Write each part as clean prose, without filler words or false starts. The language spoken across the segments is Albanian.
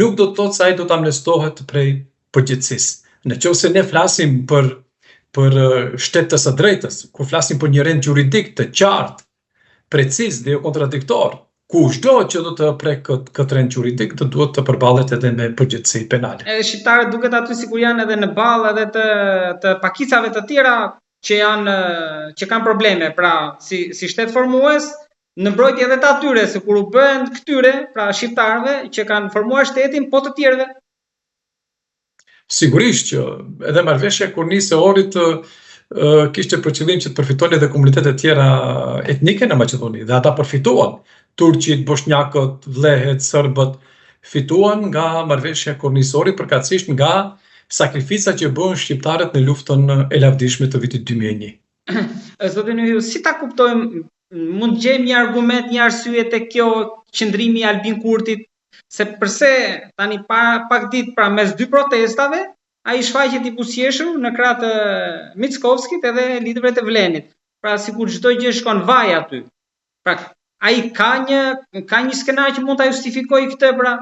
nuk do të thotë se ai do të amnestohet prej përgjegjësisë. Në qoftë se ne flasim për shtet të së drejtës, kur flasim për një rend juridik të qartë, preciz dhe jo kontradiktor, kushdo që do të prek këtë rend juridik të duhet të përballet edhe me përgjegjësi penale. Edhe shqiptarët duket aty sikur janë edhe në ballë edhe të pakicave të tjera që kanë probleme, pra si shtet formues në mbrojtje edhe të atyre, se kur u bëhen këtyre, pra shqiptarëve që kanë formuar shtetin, po të tjerëve. Sigurisht që edhe marrëveshja kur nisi Ohrit kishte për qëllim që të përfitonin edhe komunitetet tjera etnike në Maqedoni, dhe ata përfituan. Turqit, bosnjakët, vllehët, serbët fituan nga marrëveshja kurnisore, përkatësisht nga sakrifica që bën shqiptarët në luftën e lavdishme të vitit 2001. Zotin Yhu, si ta kuptojmë, mund të gjejmë një argument, një arsye tek kjo qëndrimi i Albin Kurtit, se përse tani pak ditë pra mes dy protestave, ai shfaqet i buzëqeshur në krah të Mickovskit edhe liderëve të Vlenit. Pra sikur çdo gjë shkon vaj aty. Pra ai ka një skenar që mund ta justifikojë këtë, pra.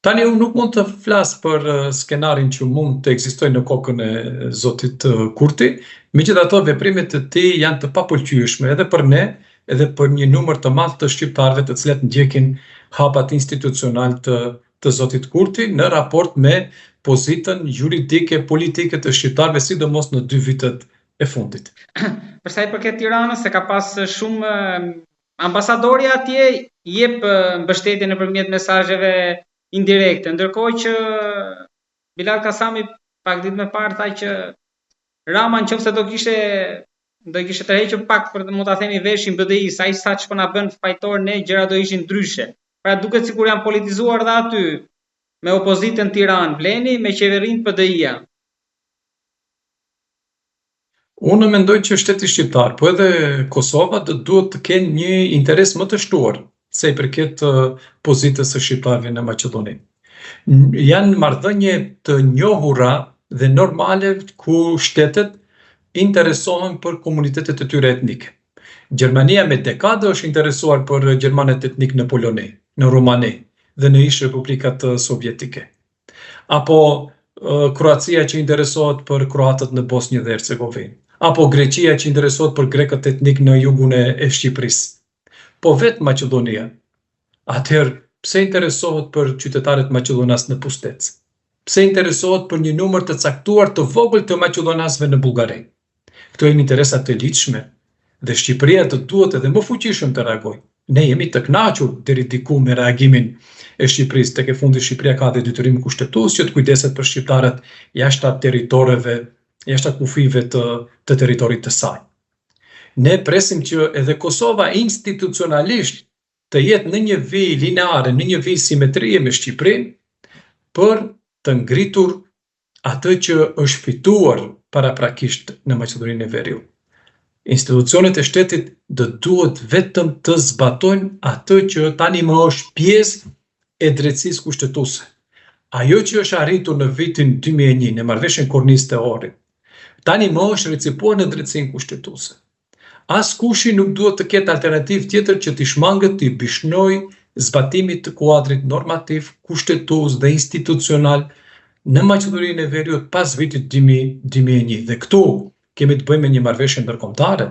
Tani unë nuk mund të flas për skenarin që mund të ekzistojë në kokën e zotit Kurti, megjithatë veprimet e tij janë të papëlqyeshme edhe për ne, edhe për një numër të madh të shqiptarëve të cilët ndjekin hapat institucional të zotit Kurti në raport me pozitën juridike politike të shqiptarëve, sidomos në 2 vitet e fundit. Për sa i përket Tiranës, se ka pas shumë ambasadori atje jep mbështetje nëpërmjet mesazheve indirekte, ndërkohë që Bilal Kasami pak ditë më parë tha që Rama nëse do kishte tërhequr pak për mund ta themi veshin BDI, sa ai sa ç'po na bën fajtor ne, gjëra do ishin ndryshe. Pra duket sikur janë politizuar dhe aty me opozitën Tiranë, Vleni, me qeverinë PDI-ja. Unë mendoj që shteti shqiptar, po edhe Kosova duhet të kenë një interes më të shtuar se i përket pozitës së shqiptarëve në Maqedoni. Janë marrëdhënie të njohura dhe normale ku shtetet interesohen për komunitetet e tyre etnike. Gjermania me dekade është interesuar për gjermanet etnik në Poloni, në Rumani dhe në ish republikat sovjetike. Apo Kroacia që interesohet për kroatët në Bosnjë dhe Hercegovinë. Apo Greqia që interesohet për grekët etnik në jugun e Shqipërisë. Po vetë Maqedonia, atëherë pse interesohet për qytetarët maqedonas në Pustec? Pse interesohet për një numër të caktuar të vogël të maqedonasëve në Bullgari? Këto janë interesa të lidhshme dhe Shqipëria të duhet edhe më fuqishëm të reagojë. Ne jemi të kënaqur deri diku me reagimin e Shqipërisë, tek e fundi Shqipëria ka dhe detyrim kushtetues që të kujdeset për shqiptarët jashtë territoreve, jashtë kufive të territorit të saj. Ne presim që edhe Kosova institucionalisht të jetë në një vijë lineare, në një vijë simetrie me Shqipërinë, për të ngritur atë që është fituar paraprakisht në Maqedoninë e Veriut. Institucionet e shtetit duhet vetëm të zbatojnë atë që tani më është pjesë e drejtësisë kushtetuese. Ajo që është arritur në vitin 2001 në marrëveshjen korniste të Ohrit, tani më është recipuar në drejtësinë kushtetuese. Askushi nuk duhet të ketë alternativë tjetër që t'i shmangët, t'i bishnojë zbatimit të kuadrit normativ, kushtetues dhe institucional në Maqedoninë e Veriut pas vitit 2001. Dhe këtu kemi të bëjmë me një marrëveshje ndërkombëtare.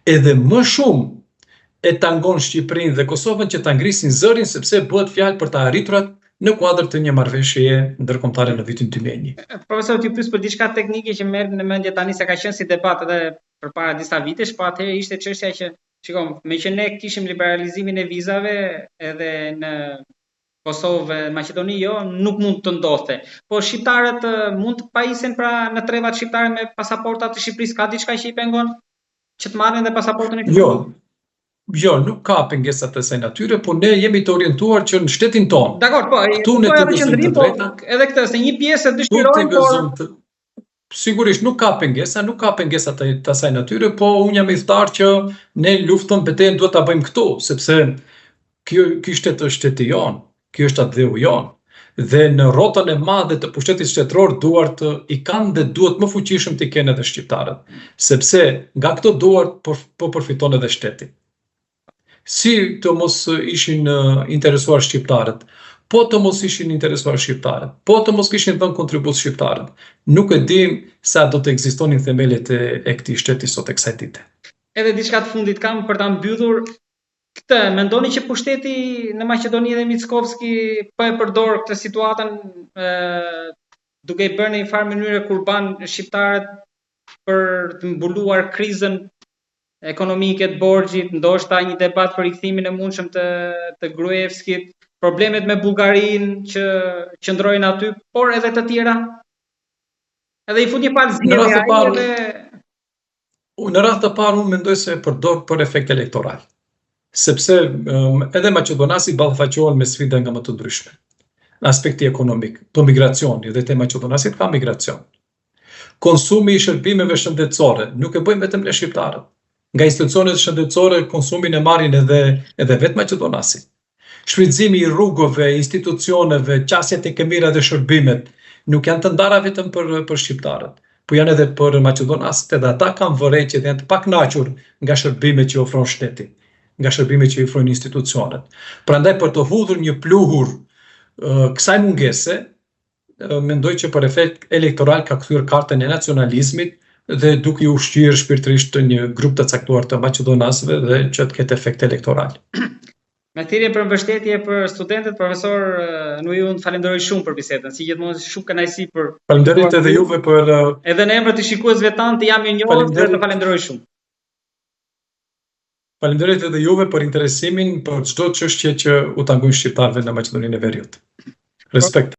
Edhe më shumë e tangon Shqipërinë dhe Kosovën që ta ngrisin zërin, sepse bëhet fjalë për të arriturat në kuadër të një marrëveshjeje ndërkombëtare në vitin 2001. Profesor, t'ju pyes për diçka teknike që merr në mendje tani, se ka qenë si debat edhe përpara disa vitesh, po atëherë ishte çështja që, shikom, me që ne kishim liberalizimin e vizave edhe në Kosovë, Maqedoni jo, nuk mund të ndodhte. Po shqiptarët mund të pajisen pra në trevat shqiptare me pasaporta të Shqipërisë, ka diçka që i pengon që të marrin dhe pasaportën e Kosovës? Jo, nuk ka pengesa të kësaj natyre, por ne jemi të orientuar që në shtetin tonë. Dakor, po, këtu ne të gëzojmë të drejta. Edhe këtë, se një pjesë e dëshirojnë, por sigurisht nuk ka pengesa të asaj natyre, po unë jam i thtar që ne luftën betejën duhet ta bëjmë këtu, sepse ky shtet është shteti jon, ky është atdheu jon. Dhe në rrotën e madhe të pushtetit shtetëror duart i kanë dhe duhet më fuqishëm t'i kenë edhe shqiptarët, sepse nga këto duart po përfiton edhe shteti. Si të mos ishin interesuar shqiptarët, po të mos ishin interesuar shqiptarët, po të mos kishin dhënë kontribut shqiptarët, nuk e dim sa do të ekzistonin themelet e këtij shteti sot e kësaj dite. Edhe diçka të fundit kam për ta mbyllur. Këtë, mendoni që pushteti në Maqedoni dhe Mickovski po e përdor këtë situatën duke i bërë në një farë mënyrë kurban shqiptarët për të mbuluar krizën ekonomike të borxhit, ndoshta një debat për rikthimin e mundshëm të Gruevskit, problemet me Bullgarinë që qëndrojnë aty, por edhe të tjera. Edhe i fut një palë zgjedhje ai edhe në radhë të parë unë mendoj se e përdor për efekt elektoral. Sepse edhe maqedonasi ballafaqohen me sfida nga më të ndryshme. Në aspekti ekonomik, për migracioni, dhe te maqedonasit ka migracion. Konsumi i shërbimeve shëndetësore, nuk e bëjmë vetëm ne shqiptarët. Nga institucionet shëndetësore konsumin e marrin edhe vetë maqedonasit. Shfrytëzimi i rrugëve, institucioneve, qasjet e këmira dhe shërbimet nuk janë të ndara vetëm për shqiptarët, po janë edhe për maqedonasit, edhe ata kanë vërejtje dhe janë të pakënaqur nga shërbimet që ofron shteti, nga shërbimet që i ofrojnë institucionet. Prandaj për të hudhur një pluhur kësaj mungese, mendoj që për efekt elektoral ka kthyer kartën e nacionalizmit dhe duke u ushqyer shpirtërisht një grup të caktuar të maqedonasëve dhe që të ketë efekt elektoral. Me thirrje për mbështetje për studentët, profesor Nui, unë falenderoj shumë për bisedën, si gjithmonë shumë kënaqësi për. Faleminderit edhe juve për edhe në emër të shikuesve tanë të jam i njohur dhe të falenderoj shumë. Faleminderit edhe juve për interesimin për çdo çështje që u tangojnë shqiptarëve në Maqedoninë e Veriut. Respekt.